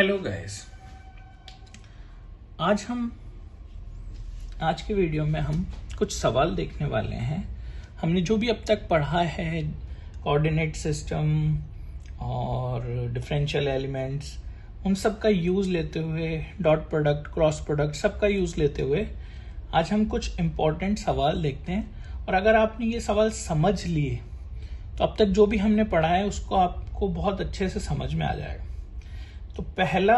Hello guys, आज के video में हम कुछ सवाल देखने वाले हैं। हमने जो भी अब तक पढ़ा है कोऑर्डिनेट सिस्टम और डिफरेंशियल एलिमेंट्स, उन सब का यूज़ लेते हुए, डॉट प्रोडक्ट, क्रॉस प्रोडक्ट, सबका यूज़ लेते हुए आज हम कुछ इम्पोर्टेंट सवाल देखते हैं। और अगर आपने ये सवाल समझ लिए तो अब तक जो भी हमने पढ़ा है उसको आपको बहुत अच्छे से समझ में आ जाएगा। तो पहला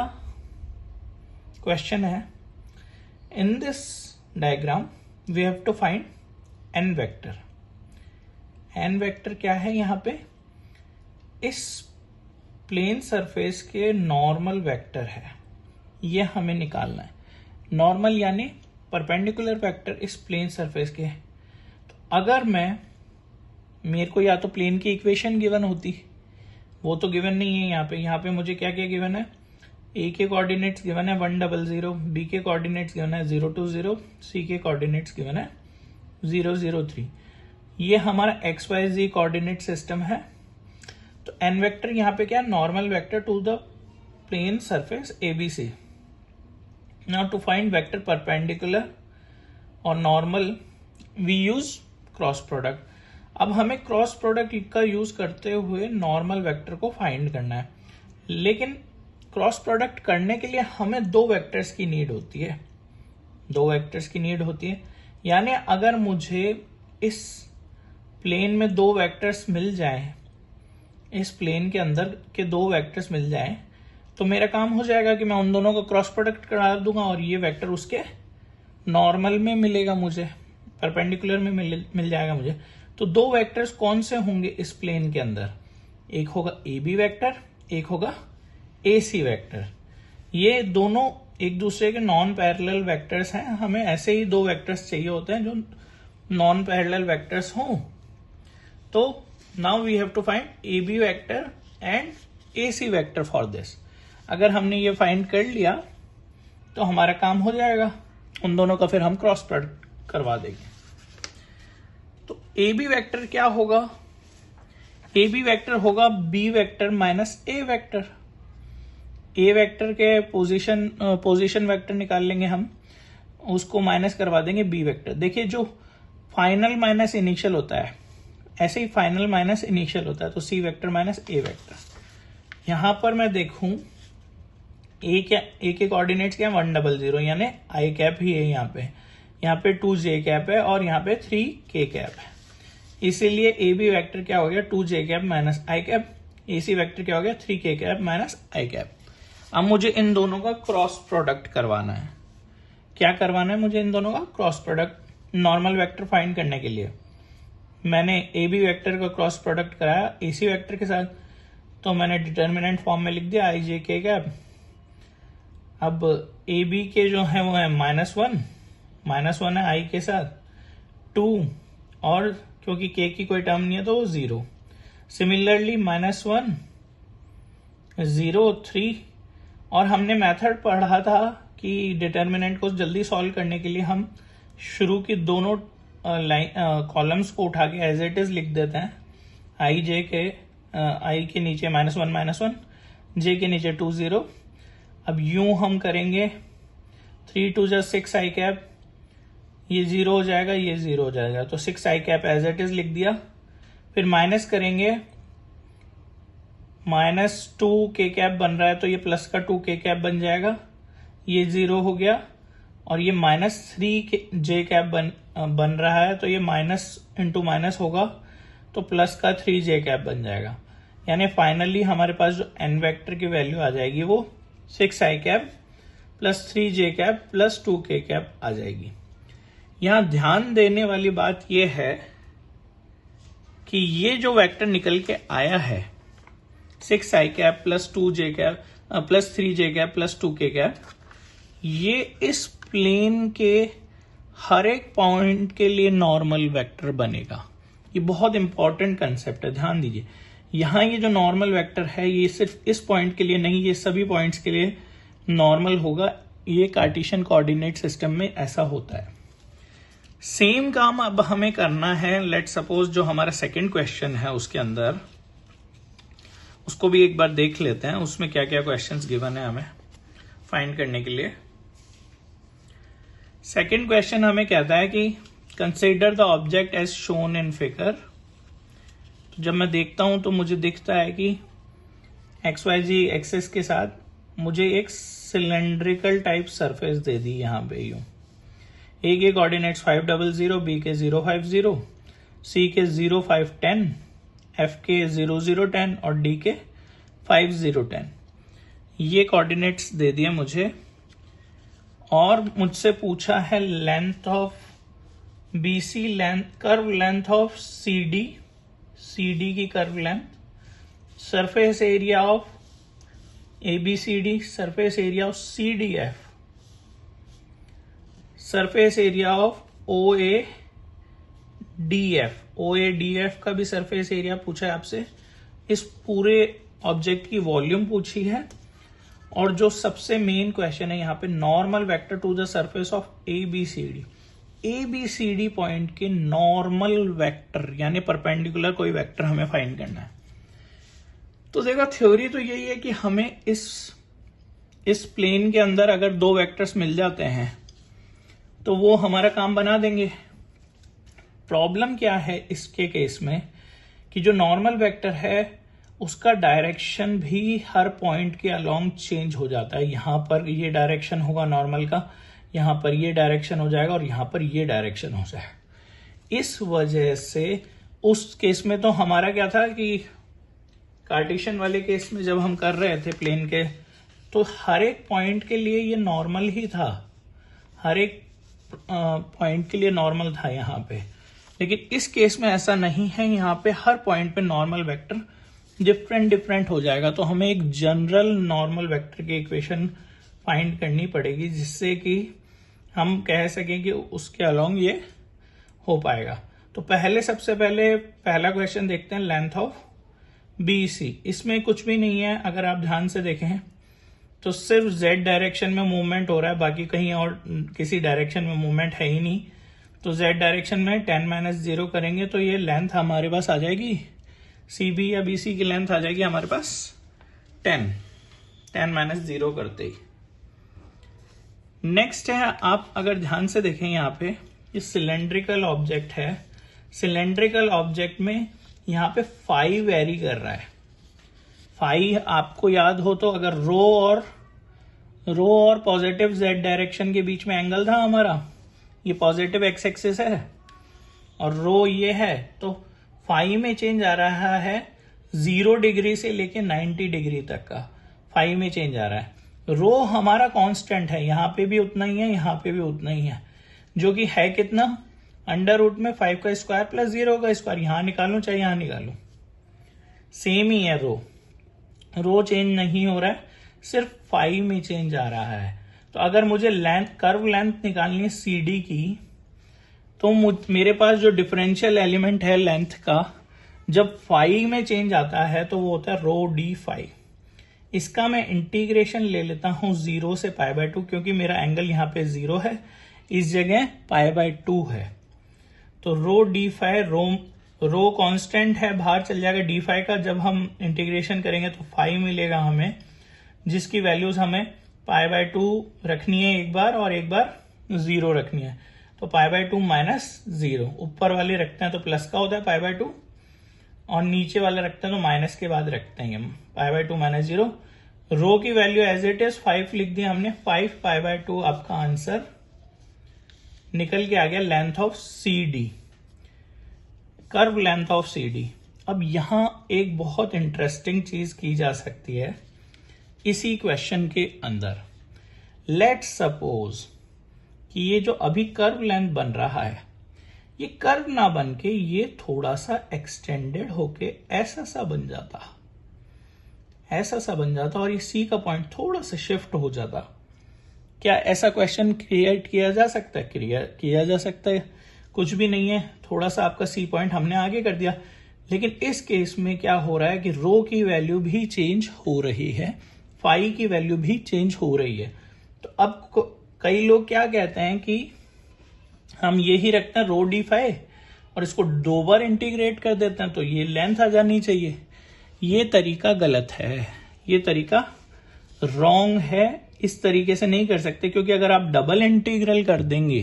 क्वेश्चन है, in this diagram we have to find N vector. N vector क्या है? यहाँ पे इस प्लेन सरफेस के नॉर्मल वेक्टर है, ये हमें निकालना है। नॉर्मल यानी परपेंडिकुलर वेक्टर इस प्लेन सरफेस के। तो अगर मेरे को या तो प्लेन की इक्वेशन गिवन होती, वो तो गिवन नहीं है यहाँ पे मुझे क्या क्या गिवन है? ए के कोऑर्डिनेट्स गिवन है 100, बी के कोऑर्डिनेट्स गिवन है 020, सी के कोऑर्डिनेट्स गिवन है 003। ये हमारा XYZ कोऑर्डिनेट सिस्टम है। तो एन वेक्टर यहाँ पे क्या है? Normal vector to the plane surface ABC। Now to find vector perpendicular or normal we use cross product. अब हमें क्रॉस प्रोडक्ट का यूज करते हुए नॉर्मल वेक्टर को फाइंड करना है, लेकिन क्रॉस प्रोडक्ट करने के लिए हमें दो वेक्टर्स की नीड होती है। यानी अगर मुझे इस प्लेन में दो वेक्टर्स मिल जाएं, इस प्लेन के अंदर के दो वेक्टर्स मिल जाएं, तो मेरा काम हो जाएगा कि मैं उन दोनों का क्रॉस प्रोडक्ट करा दूंगा और ये वेक्टर उसके नॉर्मल में मिलेगा, मुझे परपेंडिकुलर में मिल जाएगा मुझे। तो दो वेक्टर्स कौन से होंगे इस प्लेन के अंदर? एक होगा AB वेक्टर, एक होगा AC वेक्टर। ये दोनों एक दूसरे के नॉन पैरेलल वेक्टर्स हैं। हमें ऐसे ही दो वेक्टर्स चाहिए होते हैं जो नॉन पैरेलल वेक्टर्स हों। तो now we have to find AB vector and AC vector for this. अगर हमने ये फाइंड कर लिया तो हमारा काम हो जाएगा, उन दोनों का फिर हम क्रॉस प्रोडक्ट करवा देंगे। तो AB वेक्टर क्या होगा? AB वेक्टर होगा B vector minus A vector. A vector के पोजीशन वेक्टर निकाल लेंगे हम, उसको माइनस करवा देंगे B वेक्टर। देखिए, जो फाइनल माइनस इनिशियल होता है, ऐसे ही फाइनल माइनस इनिशियल होता है। तो C vector minus A vector. यहां पर मैं देखूं A के कोऑर्डिनेट्स क्या है? 100, यानी I कैप ही है यहाँ पे 2J कैप है और यहाँ पे 3K कैप है। इसीलिए AB वेक्टर क्या हो गया? 2J cap minus I cap. AC vector क्या हो गया? 3K cap minus I cap. अब मुझे इन दोनों का क्रॉस प्रोडक्ट करवाना है। क्या करवाना है मुझे? इन दोनों का cross product normal vector find करने के लिए। मैंने AB वेक्टर का क्रॉस प्रोडक्ट कराया AC वेक्टर के साथ, तो मैंने डिटर्मिनेंट फॉर्म में लिख दिया IJ K कैप। अब AB के जो है वो है -1 है I के साथ 2, और क्योंकि K की कोई टर्म नहीं है तो वो 0। सिमिलरली -1 0 3। और हमने मेथड पढ़ा था कि डिटर्मिनेंट को जल्दी सॉल्व करने के लिए हम शुरू की दोनों कॉलम्स को उठा के एज इट इज लिख देते हैं। I के नीचे -1, J के नीचे 2 0। अब यूं हम करेंगे 3 2 6 I कैप, ये 0 हो जाएगा, ये 0 हो जाएगा, तो 6 I cap as it is लिख दिया। फिर माइनस करेंगे, -2K कैप बन रहा है तो ये प्लस का 2K कैप बन जाएगा, ये 0 हो गया। और ये -3J कैप बन रहा है तो ये माइनस इंटू माइनस होगा, तो प्लस का 3J कैप बन जाएगा। यानी फाइनली हमारे पास जो एन वेक्टर की वैल्यू आ जाएगी वो 6 I cap plus 3J cap plus 2K cap आ जाएगी। यहां ध्यान देने वाली बात यह है कि ये जो वेक्टर निकल के आया है 6 I cap plus 2J cap plus 3J cap plus 2K cap, ये इस प्लेन के हर एक पॉइंट के लिए नॉर्मल वेक्टर बनेगा। ये बहुत इंपॉर्टेंट कंसेप्ट है, ध्यान दीजिए। यहाँ ये जो नॉर्मल वेक्टर है ये सिर्फ इस पॉइंट के लिए नहीं, ये सभी पॉइंट्स के लिए नॉर्मल होगा। ये कार्टेशियन कोऑर्डिनेट सिस्टम में ऐसा होता है। सेम काम अब हमें करना है। लेट सपोज जो हमारा सेकंड क्वेश्चन है उसके अंदर उसको भी एक बार देख लेते हैं, उसमें क्या क्या क्वेश्चंस गिवन है हमें फाइंड करने के लिए। सेकंड क्वेश्चन हमें कहता है कि consider the object as shown in figure. तो जब मैं देखता हूं तो मुझे दिखता है कि XYZ एक्सिस के साथ मुझे एक सिलेंड्रिकल टाइप सरफेस दे दी यहाँ पे यूं। ए के कोऑर्डिनेट्स 500, बी के 050, सी के 0510, एफ के 0010 और डी के 5010। ये कोऑर्डिनेट्स दे दिए मुझे और मुझसे पूछा है length of BC, curve length of CD की curve length, surface area of ABCD, surface area of CDF, surface area of OADF का भी सरफेस एरिया पूछा है आपसे। इस पूरे ऑब्जेक्ट की वॉल्यूम पूछी है और जो सबसे मेन क्वेश्चन है यहाँ पे normal vector to the surface of ABCD point के नॉर्मल वेक्टर यानी परपेंडिकुलर कोई वेक्टर हमें फाइंड करना है। तो देखो थ्योरी तो यही है कि हमें इस प्लेन के अंदर अगर दो वेक्टर्स मिल जाते हैं तो वो हमारा काम बना देंगे। प्रॉब्लम क्या है इसके केस में कि जो नॉर्मल वेक्टर है उसका डायरेक्शन भी हर पॉइंट के अलोंग चेंज हो जाता है। यहां पर ये डायरेक्शन होगा नॉर्मल का, यहां पर ये डायरेक्शन हो जाएगा और यहां पर ये डायरेक्शन हो जाएगा। इस वजह से उस केस में तो हमारा क्या था कि कार्टेशियन वाले केस में जब हम कर रहे थे प्लेन के, तो हर एक पॉइंट के लिए ये नॉर्मल ही था, हर एक पॉइंट के लिए नॉर्मल था यहाँ पे। लेकिन इस केस में ऐसा नहीं है, यहाँ पे हर पॉइंट पे नॉर्मल वेक्टर डिफरेंट हो जाएगा। तो हमें एक जनरल नॉर्मल वेक्टर की इक्वेशन फाइंड करनी पड़ेगी जिससे कि हम कह सकें कि उसके अलोंग ये हो पाएगा। तो सबसे पहले पहला क्वेश्चन देखते हैं, लेंथ ऑफ BC। इसमें कुछ भी नहीं है, अगर आप ध्यान से देखें तो सिर्फ Z डायरेक्शन में मूवमेंट हो रहा है, बाकी कहीं और किसी डायरेक्शन में मूवमेंट है ही नहीं। तो Z डायरेक्शन में 10-0 करेंगे तो ये लेंथ हमारे पास आ जाएगी, CB या BC की लेंथ आ जाएगी हमारे पास 10-0 करते ही। नेक्स्ट है, आप अगर ध्यान से देखें यहाँ पे ये सिलेंड्रिकल ऑब्जेक्ट है। सिलेंड्रिकल ऑब्जेक्ट में यहाँ पे फाई वेरी कर रहा है। फाई आपको याद हो तो अगर रो और पॉजिटिव Z डायरेक्शन के बीच में एंगल था हमारा, ये पॉजिटिव एक्स एक्सिस है और रो ये है, तो फाई में चेंज आ रहा है 0 डिग्री से लेके 90 डिग्री तक का फाई में चेंज आ रहा है। रो हमारा कांस्टेंट है, यहां पे भी उतना ही है, यहां पे भी उतना ही है, जो कि है कितना, √ में 5 का स्क्वायर प्लस 0 का स्क्वायर। यहां निकालूं चाहे यहां निकालूं, सेम ही है। रो चेंज नहीं हो रहा है, सिर्फ फाई में चेंज आ रहा है। तो अगर मुझे कर्व लेंथ निकालनी है CD की, तो मेरे पास जो डिफरेंशियल एलिमेंट है लेंथ का, जब फाई में चेंज आता है तो वो होता है ρd∅। इसका मैं इंटीग्रेशन ले लेता हूं 0 से π/2, क्योंकि मेरा एंगल यहाँ पे 0 है, इस जगह π/2 है। तो ρd∅, रो कांस्टेंट है, बाहर चल जाएगा d∅ का। जब हम इंटीग्रेशन करेंगे तो फाई मिलेगा हमें, जिसकी वैल्यूज हमें π/2 रखनी है एक बार और एक बार 0 रखनी है। तो π/2 - 0, ऊपर वाले रखते हैं तो प्लस का होता है π/2 और नीचे वाले रखते हैं तो माइनस के बाद रखते हैं हम π/2 - 0। रो की वैल्यू एज इट इज 5 लिख दिया हमने, 5 π/2 आपका आंसर निकल के आ गया length of CD, curve length of CD। अब यहां एक बहुत इंटरेस्टिंग चीज की जा सकती है इसी क्वेश्चन के अंदर। लेट्स सपोज कि ये जो अभी कर्व लेंथ बन रहा है, ये कर्व ना बन के ये थोड़ा सा एक्सटेंडेड होके ऐसा सा बन जाता और ये C का पॉइंट थोड़ा सा शिफ्ट हो जाता। क्या ऐसा क्वेश्चन क्रिएट किया जा सकता है? किया जा सकता है, कुछ भी नहीं है, थोड़ा सा आपका C पॉइंट हमने आगे कर दिया। लेकिन इस केस में क्या हो रहा है कि रो की वैल्यू भी चेंज हो रही है, फाई की वैल्यू भी चेंज हो रही है। तो अब कई लोग क्या कहते हैं कि हम यही रखते हैं ρd∅ और इसको 2 बार इंटीग्रेट कर देते हैं तो ये लेंथ आ जानी चाहिए। ये तरीका गलत है, ये तरीका रॉन्ग है। इस तरीके से नहीं कर सकते, क्योंकि अगर आप डबल इंटीग्रल कर देंगे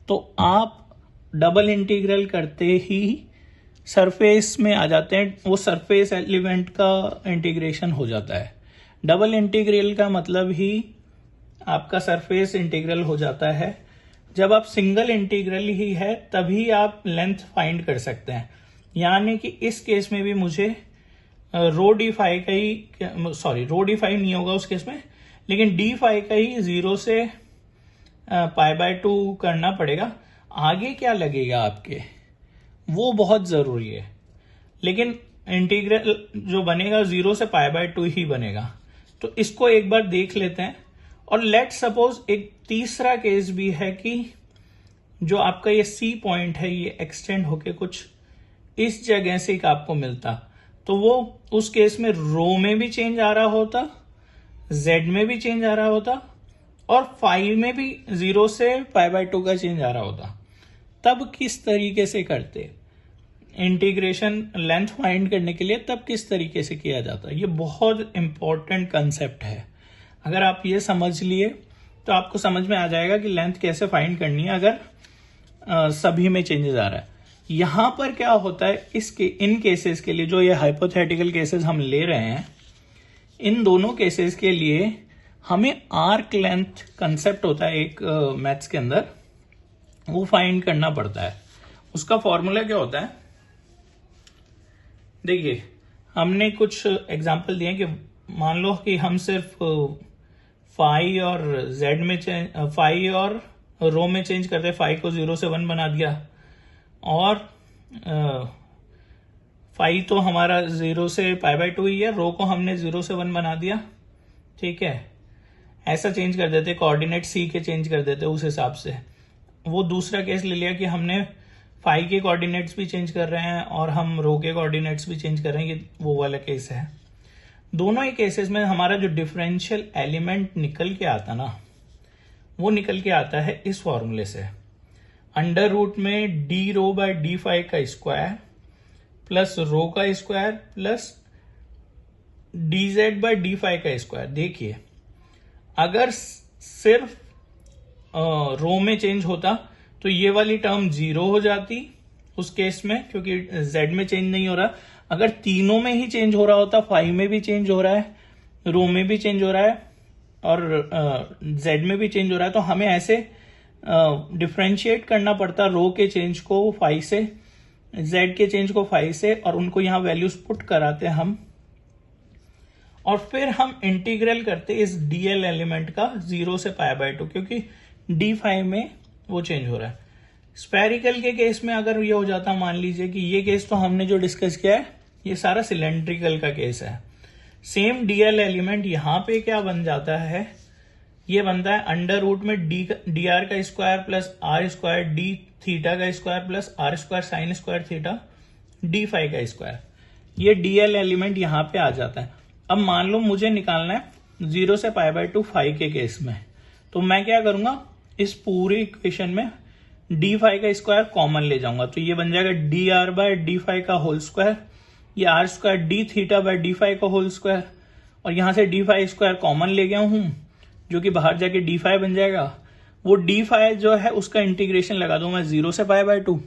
तो आप डबल इंटीग्रल करते ही सरफेस में आ जाते हैं, वो सरफेस एलिमेंट का इंटीग्रेशन हो जाता है। डबल इंटीग्रल का मतलब ही आपका सरफेस इंटीग्रल हो जाता है। जब आप सिंगल इंटीग्रल ही है तभी आप लेंथ फाइंड कर सकते हैं। यानी कि इस केस में भी मुझे रो डी फाई का ही, सॉरी रो डी फाई नहीं होगा उस केस में, लेकिन डी फाई का ही 0 से π/2 करना पड़ेगा। आगे क्या लगेगा आपके, वो बहुत जरूरी है, लेकिन इंटीग्रल जो बनेगा 0 से π/2 ही बनेगा। तो इसको एक बार देख लेते हैं। और लेट सपोज एक तीसरा केस भी है कि जो आपका ये सी पॉइंट है ये एक्सटेंड होके कुछ इस जगह से आपको मिलता, तो वो उस केस में रो में भी चेंज आ रहा होता, जेड में भी चेंज आ रहा होता, और फाई में भी 0 से π/2 का चेंज आ रहा होता। तब किस तरीके से करते इंटीग्रेशन लेंथ फाइंड करने के लिए, तब किस तरीके से किया जाता? ये बहुत इंपॉर्टेंट कंसेप्ट है। अगर आप ये समझ लिए तो आपको समझ में आ जाएगा कि लेंथ कैसे फाइंड करनी है अगर सभी में चेंजेस आ रहा है। यहां पर क्या होता है, इन केसेस के लिए जो ये हाइपोथेटिकल केसेस हम ले रहे हैं, इन दोनों केसेस के लिए हमें आर्क लेंथ कंसेप्ट होता है एक मैथ्स के अंदर, वो फाइंड करना पड़ता है। उसका फॉर्मूला क्या होता है, देखिए हमने कुछ एग्जांपल दिए कि मान लो कि हम सिर्फ फाई और जेड में फाई और रो में चेंज करते, फाई को 0 से 1 बना दिया, और फाई तो हमारा 0 से π/2 ही है, रो को हमने 0 से 1 बना दिया, ठीक है। ऐसा चेंज कर देते, कोऑर्डिनेट सी के चेंज कर देते उस हिसाब से। वो दूसरा केस ले लिया कि हमने फाई के कोऑर्डिनेट्स भी चेंज कर रहे हैं और हम रो के कोऑर्डिनेट्स भी चेंज कर रहे हैं, ये वो वाला केस है। दोनों ही केसेस में हमारा जो डिफरेंशियल एलिमेंट निकल के आता ना, वो निकल के आता है इस फॉर्मूले से, अंडर रूट में d rho by d phi का स्क्वायर प्लस रो का square plus d z by d phi का स्क्वायर। देखिए अगर सिर्फ रो में चेंज होता तो ये वाली टर्म 0 हो जाती उस केस में, क्योंकि जेड में चेंज नहीं हो रहा। अगर तीनों में ही चेंज हो रहा होता, फाई में भी चेंज हो रहा है, रो में भी चेंज हो रहा है और जेड में भी चेंज हो रहा है, तो हमें ऐसे डिफ्रेंशिएट करना पड़ता रो के चेंज को फाई से, जेड के चेंज को फाई से, और उनको यहां वैल्यूज पुट कराते हम, और फिर हम इंटीग्रल करते इस डीएल एलिमेंट का 0 से π/2, क्योंकि डी फाई में वो चेंज हो रहा है। स्फेरिकल के केस में अगर ये हो जाता, मान लीजिए कि ये केस तो हमने जो डिस्कस किया है ये सारा सिलेंड्रिकल का केस है, सेम डीएल एलिमेंट यहां पे क्या बन जाता है, ये बनता है अंडर रूट में डी आर का square plus R square D theta का square plus R square sine square theta D phi का स्क्वायर। ये डीएल एलिमेंट यहां पे आ जाता है। अब मान लो मुझे निकालना है 0 से π/2 फाई के केस में, तो मैं क्या करूंगा, इस पूरी इक्वेशन में डी फाई का स्क्वायर कॉमन ले जाऊंगा, तो ये बन जाएगा d r by d phi का होल स्क्वायर, ये r square D theta by d phi का होल स्क्वायर, और यहां से डी फाई स्क्वायर कॉमन ले गया हूं जो कि बाहर जाके डी फाई बन जाएगा। वो डी फाई जो है उसका इंटीग्रेशन लगा दूंगा 0 से π/2,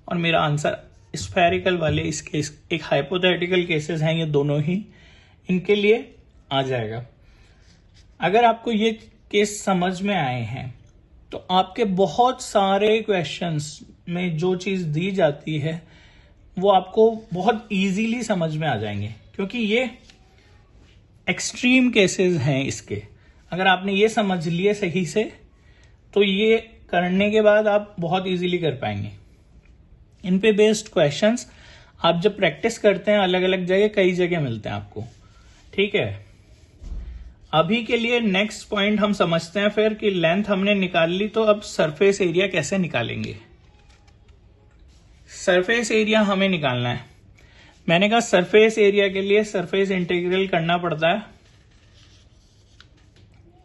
और मेरा आंसर स्फेरिकल वाले इस केस, एक हाइपोथेटिकल केसेस हैं ये दोनों ही, इनके लिए आ जाएगा। अगर आपको ये केस समझ में आए हैं तो आपके बहुत सारे क्वेश्चंस में जो चीज दी जाती है वो आपको बहुत इजीली समझ में आ जाएंगे, क्योंकि ये एक्सट्रीम केसेस हैं इसके। अगर आपने ये समझ लिए सही से तो ये करने के बाद आप बहुत इजीली कर पाएंगे। इन पे बेस्ड क्वेश्चंस आप जब प्रैक्टिस करते हैं अलग अलग जगह, कई जगह मिलते हैं आपको, ठीक है। अभी के लिए नेक्स्ट पॉइंट हम समझते हैं फिर कि लेंथ हमने निकाल ली, तो अब सरफेस एरिया कैसे निकालेंगे। सरफेस एरिया हमें निकालना है। मैंने कहा सरफेस एरिया के लिए सरफेस इंटीग्रल करना पड़ता है।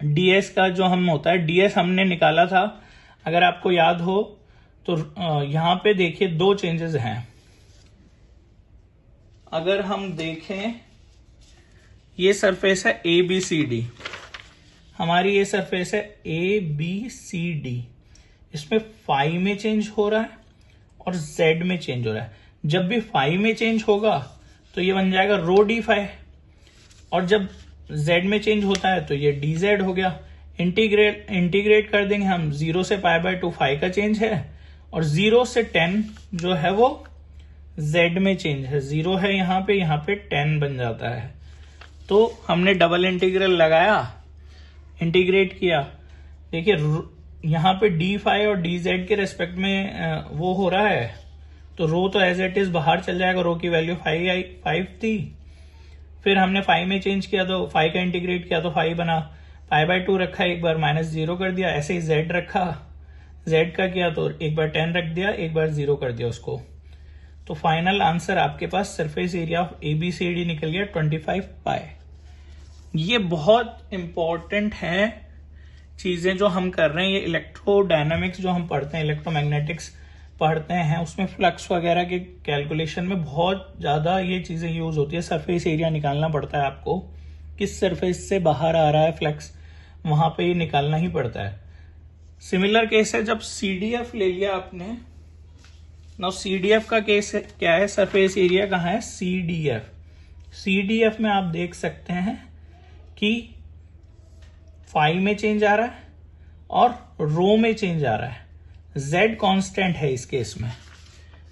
डीएस का जो हम होता है, डीएस हमने निकाला था, अगर आपको याद हो तो यहां पे देखिए दो चेंजेस हैं। अगर हम देखें, ये सरफेस है ABCD, हमारी ये सरफेस है ABCD, इसमें फाई में चेंज हो रहा है और Z में चेंज हो रहा है। जब भी फाई में चेंज होगा तो ये बन जाएगा रो डी फाई, और जब Z में चेंज होता है तो ये DZ हो गया। इंटीग्रेट कर देंगे हम, 0 से π/2 फाई का चेंज है, और 0 से 10 जो है वो Z में चेंज है। 0 है यहाँ पे 10 बन जाता है। तो हमने डबल इंटीग्रल लगाया, इंटीग्रेट किया, देखिए यहाँ पे डी फाई और डी जेड के रेस्पेक्ट में वो हो रहा है, तो रो तो एज इट इज बाहर चल जाएगा, रो की वैल्यू 5 थी। फिर हमने फाई में चेंज किया तो फाई का इंटीग्रेट किया तो फाई बना, π/2 रखा, एक बार -0 कर दिया, ऐसे ही जेड रखा, जेड का किया तो एक बार 10 रख दिया, एक बार 0 कर दिया उसको। तो फाइनल आंसर आपके पास सरफेस एरिया ऑफ ABCD निकल गया 25 पाई। ये बहुत इंपॉर्टेंट है चीजें जो हम कर रहे हैं। ये इलेक्ट्रोडायनामिक्स जो हम पढ़ते हैं, इलेक्ट्रोमैग्नेटिक्स पढ़ते हैं, उसमें फ्लक्स वगैरह के कैलकुलेशन में बहुत ज्यादा ये चीजें यूज होती है। सरफेस एरिया निकालना पड़ता है आपको, किस सरफेस से बाहर आ रहा है फ्लक्स, वहां पे ये निकालना ही पड़ता है। सिमिलर केस है जब CDF ले लिया आपने। नाउ CDF का केस क्या है, सरफेस एरिया कहाँ है, CDF में आप देख सकते हैं कि फाई में चेंज आ रहा है और रो में चेंज आ रहा है। Z कांस्टेंट है इस केस में,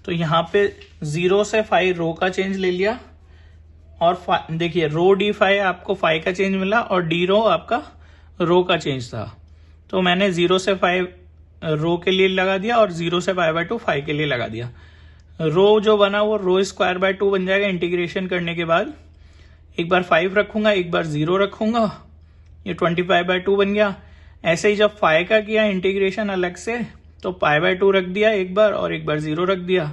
तो यहां पे 0 से फाई रो का चेंज ले लिया, और देखिए रो डी फाई आपको फाई का चेंज मिला और डी रो आपका रो का चेंज था। तो मैंने 0 से 5 रो के लिए लगा दिया और 0 से π/2 फाई के लिए लगा दिया। रो जो बना वो रो²/2 बन जाएगा इंटीग्रेशन करने के बाद। एक बार 5 रखूंगा, एक बार 0 रखूंगा, ये 25/2 बन गया। ऐसे ही जब फाई का किया इंटीग्रेशन अलग से तो π/2 रख दिया एक बार और एक बार 0 रख दिया।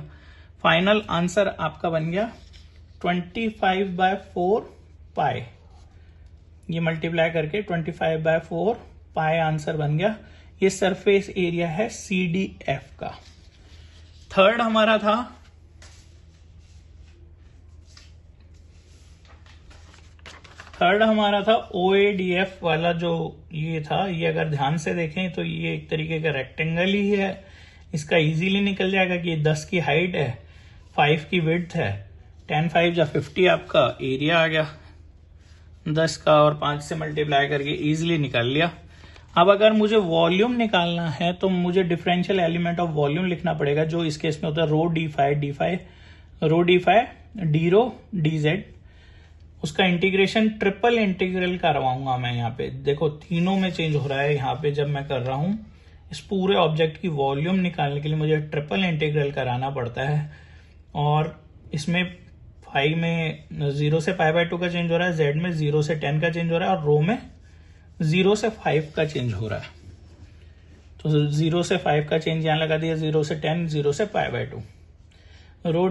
फाइनल आंसर आपका बन गया 25/4 पाई। ये मल्टीप्लाई करके 25/4 पाई आंसर बन गया। ये सरफेस एरिया है CDF का। थर्ड हमारा था OADF वाला, जो ये था, ये अगर ध्यान से देखें तो ये एक तरीके का रेक्टेंगल ही है। इसका इजीली निकल जाएगा कि 10 की हाइट है, 5 की विड्थ है, 10 5 या 50 आपका एरिया आ गया 10 का, और 5 से मल्टीप्लाई करके इजीली निकाल लिया। अब अगर मुझे वॉल्यूम निकालना है तो मुझे डिफरेंशियल एलिमेंट ऑफ वॉल्यूम लिखना पड़ेगा, जो इस केस में होता है rho D phi D rho D Z. उसका इंटीग्रेशन ट्रिपल इंटीग्रल करवाऊंगा मैं। यहाँ पे देखो तीनों में चेंज हो रहा है। यहाँ पे जब मैं कर रहा हूं इस पूरे ऑब्जेक्ट की वॉल्यूम निकालने के लिए मुझे ट्रिपल इंटीग्रल कराना पड़ता है, और इसमें फाई में 0 से π/2 का चेंज हो रहा है, जेड में 0 से 10 का चेंज हो रहा है, और रो में 0 से 5 का चेंज हो रहा है। तो 0 से 5 का चेंज यहां लगा दिया, 0 से 10, 0 से π/2। रो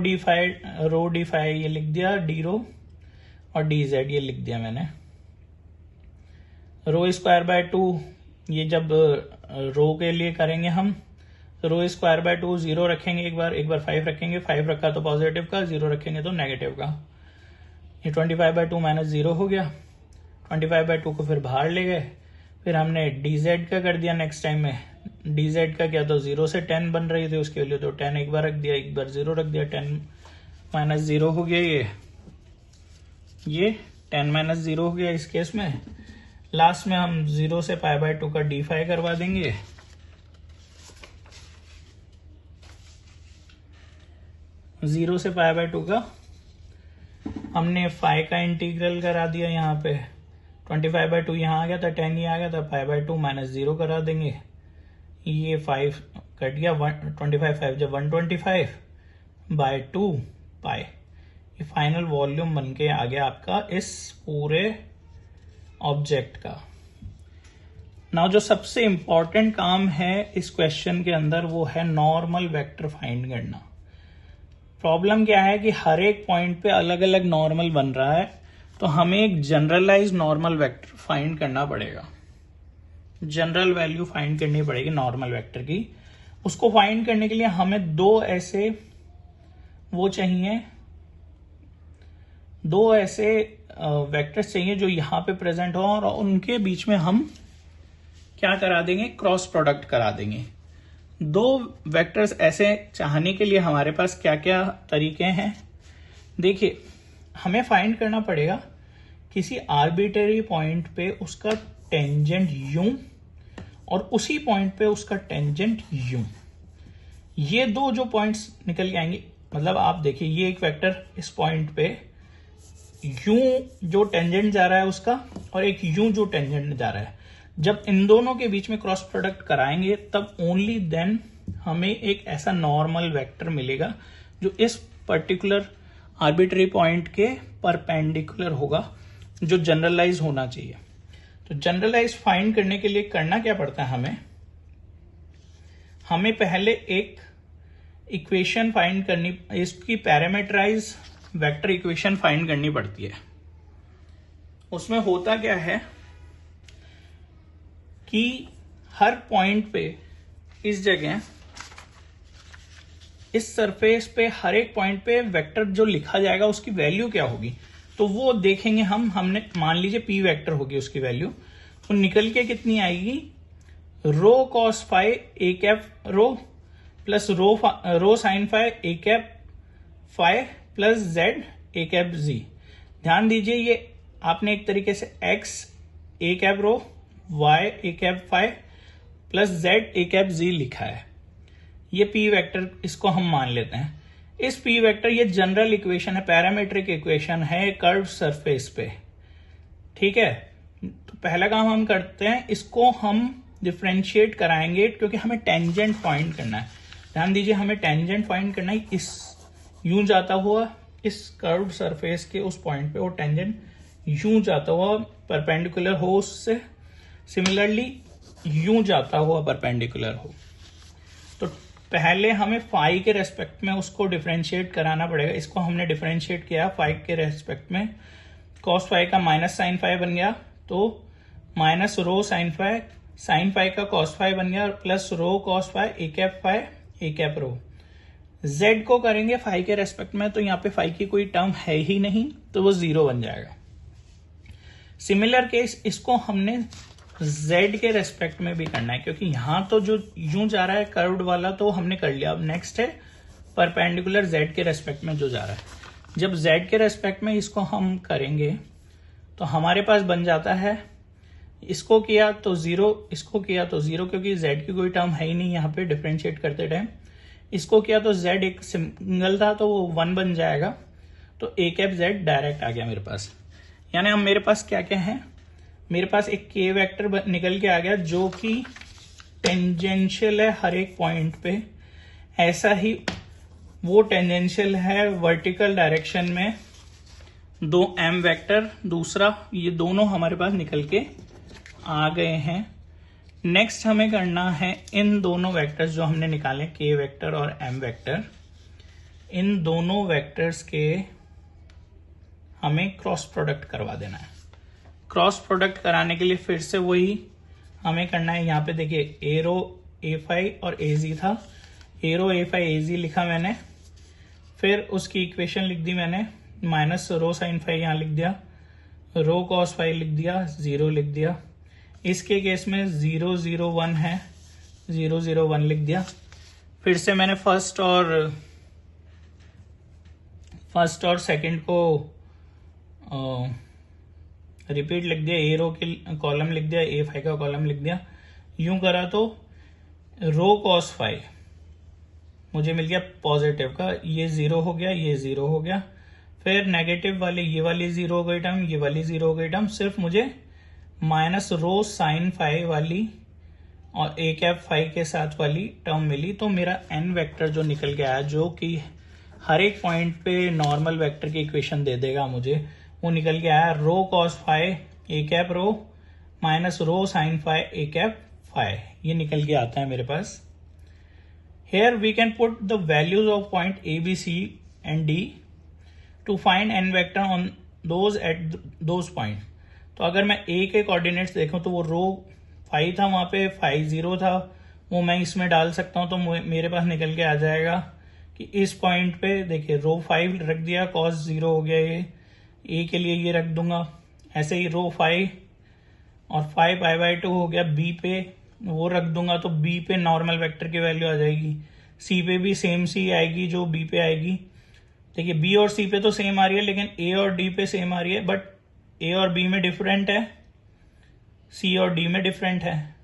डी फाई ये लिख दिया, डी रो और डी जेड ये लिख दिया मैंने। रो²/2 ये जब रो के लिए करेंगे हम, रो²/2 0 रखेंगे, एक बार 5 रखेंगे, 5 रखा तो पॉजिटिव का, 0 रखेंगे तो नेगेटिव का। ये 25/2 -0 हो गया। 25/2 को फिर बाहर ले गए, फिर हमने dz का कर दिया। नेक्स्ट टाइम में dz का क्या, तो 0 से 10 बन रही थी उसके लिए, तो 10 एक बार रख दिया, एक बार 0 रख दिया, 10 - 0 हो गया। ये 10 - 0 हो गया इस केस में। लास्ट में हम 0 से π/2 का डी फाई करवा देंगे। जीरो से π/2 का हमने फाई का इंटीग्रल करा दिया। यहाँ पे 25/2 यहाँ आ गया था, 10 ये आ गया था, π/2 -0 करा देंगे। ये 5 कट गया, 25 5 जब 125/2 पाई। ये फाइनल वॉल्यूम बन के आ गया आपका इस पूरे ऑब्जेक्ट का। नाउ जो सबसे इंपॉर्टेंट काम है इस क्वेश्चन के अंदर वो है नॉर्मल वेक्टर फाइंड करना। प्रॉब्लम क्या है कि हर एक पॉइंट पे अलग अलग नॉर्मल बन रहा है, तो हमें एक जनरलाइज नॉर्मल वेक्टर फाइंड करना पड़ेगा। जनरल वैल्यू फाइंड करनी पड़ेगी नॉर्मल वेक्टर की। उसको फाइंड करने के लिए हमें दो ऐसे वो चाहिए दो ऐसे वेक्टर्स चाहिए जो यहाँ पे प्रेजेंट हो और उनके बीच में हम क्या करा देंगे, क्रॉस प्रोडक्ट करा देंगे। दो वेक्टर्स ऐसे चाहने के लिए हमारे पास क्या क्या तरीके हैं, देखिए हमें फाइंड करना पड़ेगा किसी आर्बिट्रेरी पॉइंट पे उसका टेंजेंट यूं और उसी पॉइंट पे उसका टेंजेंट यूं। ये दो जो पॉइंट्स निकल के आएंगे, मतलब आप देखिए ये एक वेक्टर इस पॉइंट पे यूं जो टेंजेंट जा रहा है उसका और एक यूं जो टेंजेंट जा रहा है, जब इन दोनों के बीच में क्रॉस प्रोडक्ट कराएंगे तब ओनली देन हमें एक ऐसा नॉर्मल वेक्टर मिलेगा जो इस पर्टिकुलर आर्बिट्रेरी पॉइंट के परपेंडिकुलर होगा, जो जनरलाइज होना चाहिए। तो जनरलाइज फाइंड करने के लिए करना क्या पड़ता है, हमें पहले एक इक्वेशन फाइंड करनी, इसकी पैरामीटराइज वेक्टर इक्वेशन फाइंड करनी पड़ती है। उसमें होता क्या है कि हर पॉइंट पे इस जगह इस सरफेस पे हर एक पॉइंट पे वेक्टर जो लिखा जाएगा उसकी वैल्यू क्या होगी, तो वो देखेंगे हमने मान लीजिए p वेक्टर होगी उसकी वैल्यू, तो निकल के कितनी आएगी, rho cos phi a cap rho plus rho sine phi a cap phi plus z a cap z. ध्यान दीजिए ये आपने एक तरीके से x a cap rho y a cap phi plus z a cap z लिखा है। ये p वेक्टर इसको हम मान लेते हैं। इस p वेक्टर ये जनरल इक्वेशन है, पैरामीट्रिक इक्वेशन है कर्व सरफेस पे, ठीक है। तो पहला काम हम करते हैं, इसको हम डिफरेंशिएट कराएंगे क्योंकि हमें टेंजेंट फाइंड करना है। ध्यान दीजिए हमें टेंजेंट फाइंड करना है, इस यूं जाता हुआ इस कर्व सरफेस के उस पॉइंट पे, और टेंजेंट यूं जाता हुआ परपेंडिकुलर हो उससे, सिमिलरली यूं जाता हुआ परपेंडिकुलर हो। तो पहले हमें फाई के रेस्पेक्ट में उसको डिफरेंशिएट कराना पड़ेगा। इसको हमने डिफरेंशिएट किया फाई के रेस्पेक्ट में, कॉस फाई का माइनस साइन फाई बन गया, तो माइनस रो साइन फाई का कॉस फाई बन गया, और plus row cos phi a cap row. z को करेंगे फाई के रेस्पेक्ट में, तो यहाँ पे फाई की कोई टर्म है ही नहीं, तो वो 0 बन जाएगा। सिमिलर केस इसको हमने z के रेस्पेक्ट में भी करना है, क्योंकि यहां तो जो यूं जा रहा है कर्व्ड वाला तो हमने कर लिया। अब नेक्स्ट है परपेंडिकुलर z के रेस्पेक्ट में जो जा रहा है। जब z के रेस्पेक्ट में इसको हम करेंगे तो हमारे पास बन जाता है, इसको किया तो 0, इसको किया तो 0, क्योंकि z की कोई टर्म है ही नहीं यहाँ पे डिफरेंशिएट करते टाइम। इसको किया तो z एक सिंगल था तो वो 1 बन जाएगा, तो ए कैप z डायरेक्ट आ गया मेरे पास। यानी अब मेरे पास क्या क्या है, मेरे पास एक k वेक्टर निकल के आ गया जो कि टेंजेंशियल है हर एक पॉइंट पे। ऐसा ही वो टेंजेंशियल है वर्टिकल डायरेक्शन में दो m वेक्टर, दूसरा ये दोनों हमारे पास निकल के आ गए हैं। नेक्स्ट हमें करना है इन दोनों वेक्टर्स जो हमने निकाले k वेक्टर और m वेक्टर, इन दोनों वेक्टर्स के हमें क्रॉस प्रोडक्ट करवा देना है। क्रॉस प्रोडक्ट कराने के लिए फिर से वही हमें करना है। यहाँ पे देखिए ए रो ए फाई और ए जी था, ए रो ए फाई ए जी लिखा मैंने, फिर उसकी इक्वेशन लिख दी मैंने, माइनस रो साइन फाई यहाँ लिख दिया, रो कॉस फाई लिख दिया, 0 लिख दिया। इसके केस में 0 0 1 है, 0 0 1 लिख दिया। फिर से मैंने फर्स्ट और सेकंड को रिपीट लिख दिया, ए रो के कॉलम लिख दिया, ए फाई का कॉलम लिख दिया। यूं करा तो रो कॉस फाई मुझे मिल गया पॉजिटिव का, ये 0 हो गया, ये 0 हो गया। फिर नेगेटिव वाले ये वाली 0 हो गई टर्म, ये वाली 0 हो गई टर्म, सिर्फ मुझे माइनस रो साइन फाई वाली और ए कैप फाई के साथ वाली टर्म मिली। तो मेरा एन वेक्टर जो निकल के आया, जो कि हर एक पॉइंट पे नॉर्मल वेक्टर की इक्वेशन दे देगा मुझे, वो निकल के आया rho cos phi a cap rho minus rho sine phi a cap phi, ये निकल के आता है मेरे पास। Here we can put the values of point A B C and D to find N vector on those at those point. तो अगर मैं ए के कोऑर्डिनेट्स देखूं तो वो रो फाई था, वहां पे फाई 0 था, वो मैं इसमें डाल सकता हूं, तो मेरे पास निकल के आ जाएगा कि इस पॉइंट पे देखिए रो 5 रख दिया, कॉस 0 हो गया, ये ए के लिए ये रख दूंगा। ऐसे ही रो 5 और 5 π/2 हो गया बी पे, वो रख दूंगा तो बी पे नॉर्मल वेक्टर की वैल्यू आ जाएगी। सी पे भी सेम सी आएगी जो बी पे आएगी। देखिए बी और सी पे तो सेम आ रही है, लेकिन ए और डी पे सेम आ रही है, बट ए और बी में डिफरेंट है, सी और डी में डिफरेंट है।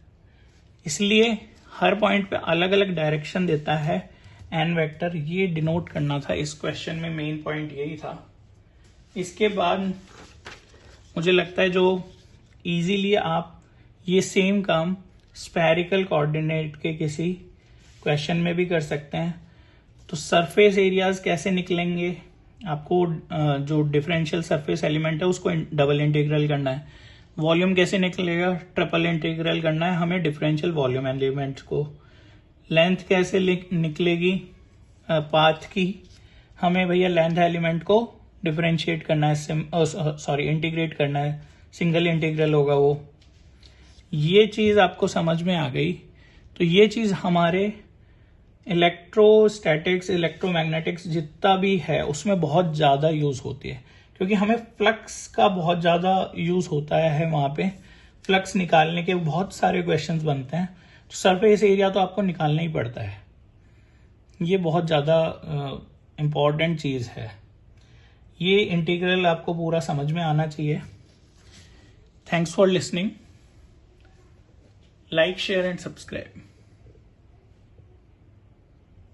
इसलिए हर पॉइंट पे अलग अलग डायरेक्शन देता है एन वेक्टर। ये डिनोट करना था इस क्वेश्चन में, मेन पॉइंट यही था। इसके बाद मुझे लगता है जो इजीली आप ये सेम काम स्फेरिकल कोऑर्डिनेट के किसी क्वेश्चन में भी कर सकते हैं। तो सरफेस एरियाज कैसे निकलेंगे, आपको जो डिफरेंशियल सरफेस एलिमेंट है उसको डबल इंटीग्रल करना है। वॉल्यूम कैसे निकलेगा, ट्रिपल इंटीग्रल करना है हमें डिफरेंशियल वॉल्यूम एलिमेंट्स को। लेंथ कैसे निकलेगी पाथ की, हमें भैया लेंथ एलिमेंट को डिफरेंशिएट करना है, इंटीग्रेट करना है, सिंगल इंटीग्रल होगा वो। ये चीज आपको समझ में आ गई तो ये चीज हमारे इलेक्ट्रोस्टैटिक्स, इलेक्ट्रोमैग्नेटिक्स जितना भी है उसमें बहुत ज्यादा यूज होती है, क्योंकि हमें फ्लक्स का बहुत ज्यादा यूज होता है। वहां पे फ्लक्स निकालने के बहुत सारे क्वेश्चंस बनते हैं, तो सरफेस एरिया तो आपको निकालना ही पड़ता है। ये बहुत ज्यादा इंपॉर्टेंट चीज है। ये इंटीग्रल आपको पूरा समझ में आना चाहिए। Thanks for listening. Like, share and subscribe.